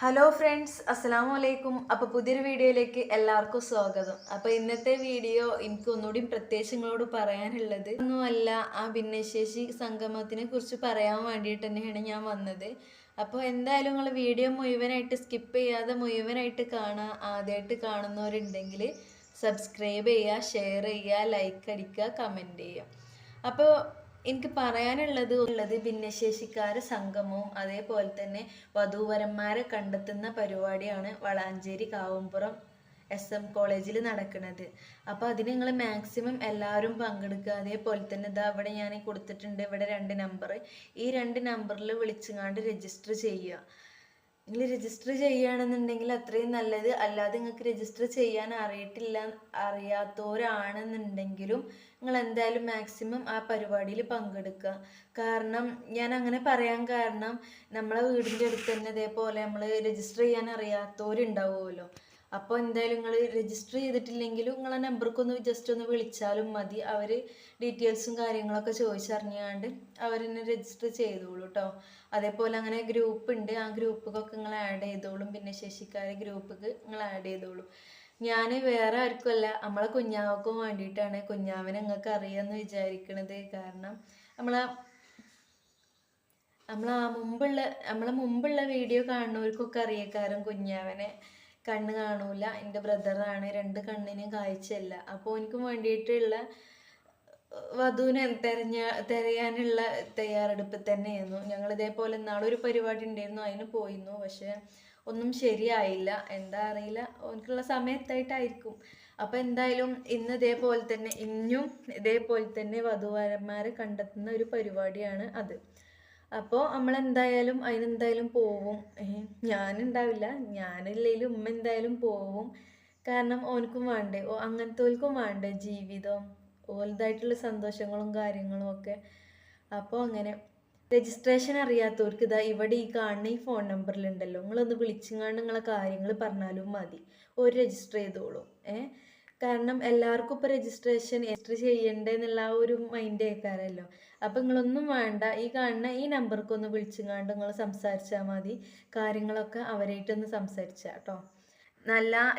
Hello friends, അസ്സലാമു അലൈക്കും. അപ്പോൾ പുതിയൊരു വീഡിയോയിലേക്ക് എല്ലാവർക്കും സ്വാഗതം. അപ്പോൾ ഇന്നത്തെ വീഡിയോ എനിക്ക് ഒന്നുകൂടി പ്രത്യേകിച്ച് നിങ്ങളോട് പറയാനുള്ളത് ഒന്നുമല്ല, ആ ഭിന്നശേഷി സംഗമത്തിനെ കുറിച്ച് പറയാൻ വേണ്ടിയിട്ട് തന്നെയാണ് ഞാൻ വന്നത്. അപ്പോൾ എന്തായാലും നിങ്ങൾ വീഡിയോ മുഴുവനായിട്ട് സ്കിപ്പ് ചെയ്യാതെ മുഴുവനായിട്ട് കാണുക. ആദ്യമായിട്ട് കാണുന്നവരുണ്ടെങ്കിൽ സബ്സ്ക്രൈബ് ചെയ്യുക, ഷെയർ ചെയ്യുക, ലൈക്ക് അടിക്കുക, കമൻറ്റ് ചെയ്യുക. അപ്പോൾ എനിക്ക് പറയാനുള്ളത് ഭിന്നശേഷിക്കാരെ സംഗമവും അതേപോലെ തന്നെ വധൂവരന്മാരെ കണ്ടെത്തുന്ന പരിപാടിയാണ് വളാഞ്ചേരി കാവുംപുറം SM കോളേജിൽ നടക്കുന്നത്. അപ്പോൾ അതിന് നിങ്ങൾ മാക്സിമം എല്ലാവരും പങ്കെടുക്കുക. അതേപോലെ തന്നെ ഇതാ ഇവിടെ ഞാൻ കൊടുത്തിട്ടുണ്ട്, ഇവിടെ 2 നമ്പർ. ഈ 2 നമ്പറിൽ വിളിച്ചുകൊണ്ട് രജിസ്റ്റർ ചെയ്യുക. നിങ്ങൾ രജിസ്റ്റർ ചെയ്യുകയാണെന്നുണ്ടെങ്കിൽ അത്രയും നല്ലത്. അല്ലാതെ നിങ്ങൾക്ക് രജിസ്റ്റർ ചെയ്യാൻ അറിയാത്തവരാണെന്നുണ്ടെങ്കിലും നിങ്ങൾ എന്തായാലും മാക്സിമം ആ പരിപാടിയിൽ പങ്കെടുക്കുക. കാരണം ഞാൻ അങ്ങനെ പറയാൻ കാരണം, നമ്മളെ വീടിൻ്റെ അടുത്ത് തന്നെ ഇതേപോലെ നമ്മൾ രജിസ്റ്റർ ചെയ്യാൻ അറിയാത്തവരുണ്ടാവുമല്ലോ. അപ്പോൾ എന്തായാലും നിങ്ങൾ രജിസ്റ്റർ ചെയ്തിട്ടില്ലെങ്കിലും നിങ്ങളെ നമ്പർക്കൊന്ന് ജസ്റ്റ് ഒന്ന് വിളിച്ചാലും മതി. അവർ ഡീറ്റെയിൽസും കാര്യങ്ങളൊക്കെ ചോദിച്ചറിഞ്ഞാണ്ട് അവരെന്നെ രജിസ്റ്റർ ചെയ്തോളൂ കേട്ടോ. അതേപോലെ അങ്ങനെ ഗ്രൂപ്പ് ഉണ്ട്, ആ ഗ്രൂപ്പൊക്കെ നിങ്ങൾ ആഡ് ചെയ്തോളും. ഭിന്നശേഷിക്കാരെ ഗ്രൂപ്പിക്ക് നിങ്ങൾ ആഡ് ചെയ്തോളൂ. ഞാൻ വേറെ ആർക്കുമല്ല, നമ്മളെ കുഞ്ഞാവക്കും വേണ്ടിയിട്ടാണ്. കുഞ്ഞാവനെ നിങ്ങൾക്ക് അറിയാമെന്ന് വിചാരിക്കണത്. കാരണം നമ്മളെ മുമ്പുള്ള വീഡിയോ കാണുന്നവർക്കൊക്കെ അറിയാം. കുഞ്ഞാവനെ കണ്ണ് കാണൂല, എൻ്റെ ബ്രദറാണ്, 2 കണ്ണിനും കാഴ്ചയില്ല. അപ്പോൾ എനിക്ക് വേണ്ടിയിട്ടുള്ള വധുവിനെ തിരയാനുള്ള തയ്യാറെടുപ്പ് തന്നെയായിരുന്നു ഞങ്ങൾ. ഇതേപോലെ നാളൊരു പരിപാടി ഉണ്ടായിരുന്നു, അതിന് പോയിരുന്നു. പക്ഷെ ഒന്നും ശരിയായില്ല, എന്താ അറിയില്ല, എനിക്കുള്ള സമയത്തായിട്ടായിരിക്കും. അപ്പോൾ എന്തായാലും ഇന്ന് ഇതേപോലെ തന്നെ വധുവരന്മാരെ കണ്ടെത്തുന്ന ഒരു പരിപാടിയാണ് അത്. അപ്പോൾ നമ്മളെന്തായാലും അതിനെന്തായാലും പോവും. ഞാനുണ്ടാവില്ല, ഞാനില്ലെങ്കിലും ഉമ്മ എന്തായാലും പോവും. കാരണം ഓനക്കും വേണ്ടേ, അങ്ങനത്തോൽക്കും വേണ്ടേ ജീവിതം, ഓലതായിട്ടുള്ള സന്തോഷങ്ങളും കാര്യങ്ങളും ഒക്കെ. അപ്പോൾ അങ്ങനെ രജിസ്ട്രേഷൻ അറിയാത്തവർക്ക് ഇതാ ഇവിടെ ഈ കാണുന്ന ഈ ഫോൺ നമ്പറിലുണ്ടല്ലോ, നിങ്ങളൊന്ന് വിളിച്ചുകൊണ്ട് നിങ്ങളെ കാര്യങ്ങൾ പറഞ്ഞാലും മതി, ഒരു രജിസ്റ്റർ ചെയ്തോളൂ. കാരണം എല്ലാവർക്കും ഇപ്പോൾ രജിസ്റ്റർ ചെയ്യണ്ടേന്നുള്ള ആ ഒരു മൈൻഡ് കേൾക്കാറല്ലോ. അപ്പം നിങ്ങളൊന്നും വേണ്ട, ഈ കാണുന്ന ഈ നമ്പർക്കൊന്ന് വിളിച്ചുകൊണ്ട് നിങ്ങൾ സംസാരിച്ചാൽ മതി. കാര്യങ്ങളൊക്കെ അവരായിട്ടൊന്ന് സംസാരിച്ചാൽ കേട്ടോ.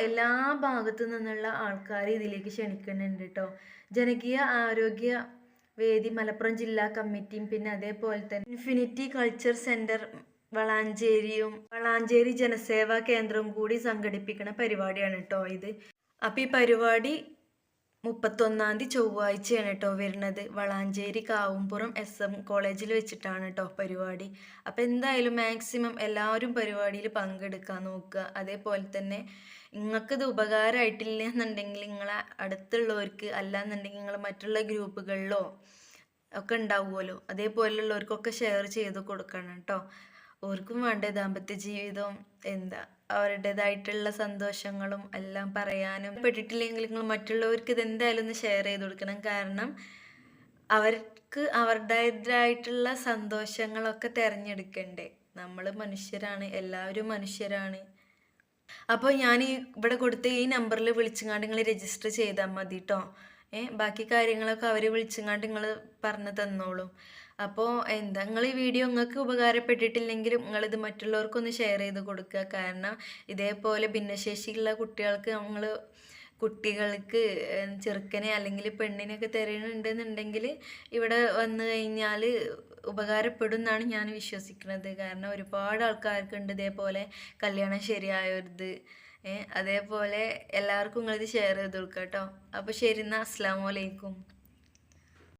എല്ലാ ഭാഗത്തു നിന്നുള്ള ആൾക്കാർ ഇതിലേക്ക് ക്ഷണിക്കുന്നുണ്ട് കേട്ടോ. ജനകീയ ആരോഗ്യ വേദി മലപ്പുറം ജില്ലാ കമ്മിറ്റിയും പിന്നെ അതേപോലെ തന്നെ infinity culture centre Valanchery Janaseva കേന്ദ്രവും കൂടി സംഘടിപ്പിക്കുന്ന പരിപാടിയാണ് കേട്ടോ ഇത്. അപ്പോൾ ഈ പരിപാടി 31-ാം തീയതി ചൊവ്വാഴ്ചയാണ് കേട്ടോ വരുന്നത്. വളാഞ്ചേരി കാവുംപുറം SM കോളേജിൽ വെച്ചിട്ടാണ് കേട്ടോ പരിപാടി. അപ്പോൾ എന്തായാലും മാക്സിമം എല്ലാവരും പരിപാടിയിൽ പങ്കെടുക്കാൻ നോക്കുക. അതേപോലെ തന്നെ നിങ്ങൾക്കിത് ഉപകാരമായിട്ടില്ല എന്നുണ്ടെങ്കിൽ നിങ്ങളെ അടുത്തുള്ളവർക്ക്, അല്ലാന്നുണ്ടെങ്കിൽ നിങ്ങൾ മറ്റുള്ള ഗ്രൂപ്പുകളിലോ ഒക്കെ ഉണ്ടാവുമല്ലോ, അതേപോലെയുള്ളവർക്കൊക്കെ ഷെയർ ചെയ്ത് കൊടുക്കണം കേട്ടോ. ഓർക്കും വേണ്ട ദാമ്പത്യ ജീവിതവും അവരുടേതായിട്ടുള്ള സന്തോഷങ്ങളും എല്ലാം പറയാനും പെട്ടിട്ടില്ലെങ്കിൽ നിങ്ങൾ മറ്റുള്ളവർക്ക് ഇതെന്തായാലും ഒന്ന് ഷെയർ ചെയ്ത് കൊടുക്കണം. കാരണം അവർക്ക് അവരുടേതായിട്ടുള്ള സന്തോഷങ്ങളൊക്കെ തിരഞ്ഞെടുക്കണ്ടേ. നമ്മൾ മനുഷ്യരാണ്, എല്ലാവരും മനുഷ്യരാണ്. അപ്പോൾ ഞാൻ ഇവിടെ കൊടുത്ത ഈ നമ്പറിൽ വിളിച്ചുകൊണ്ട് നിങ്ങൾ രജിസ്റ്റർ ചെയ്താൽ മതി കേട്ടോ. ബാക്കി കാര്യങ്ങളൊക്കെ അവർ വിളിച്ചുകൊണ്ട് നിങ്ങൾ പറഞ്ഞു തന്നോളും. അപ്പോൾ നിങ്ങൾ ഈ വീഡിയോ നിങ്ങൾക്ക് ഉപകാരപ്പെട്ടിട്ടില്ലെങ്കിലും നിങ്ങളിത് മറ്റുള്ളവർക്കൊന്ന് ഷെയർ ചെയ്ത് കൊടുക്കുക. കാരണം ഇതേപോലെ ഭിന്നശേഷിയുള്ള കുട്ടികൾക്ക് ചെറുക്കനെ അല്ലെങ്കിൽ പെണ്ണിനെയൊക്കെ തിരയുന്നുണ്ടെന്നുണ്ടെങ്കിൽ ഇവിടെ വന്നു കഴിഞ്ഞാൽ ഉപകാരപ്പെടും എന്നാണ് ഞാൻ വിശ്വസിക്കുന്നത്. കാരണം ഒരുപാട് ആൾക്കാർക്കുണ്ട് ഇതേപോലെ കല്യാണം ശരിയായത്. അതേപോലെ എല്ലാവർക്കും നിങ്ങളിത് ഷെയർ ചെയ്ത് കൊടുക്കുക കേട്ടോ. അപ്പോൾ ശരി, എന്നാൽ അസ്സലാമു അലൈക്കും.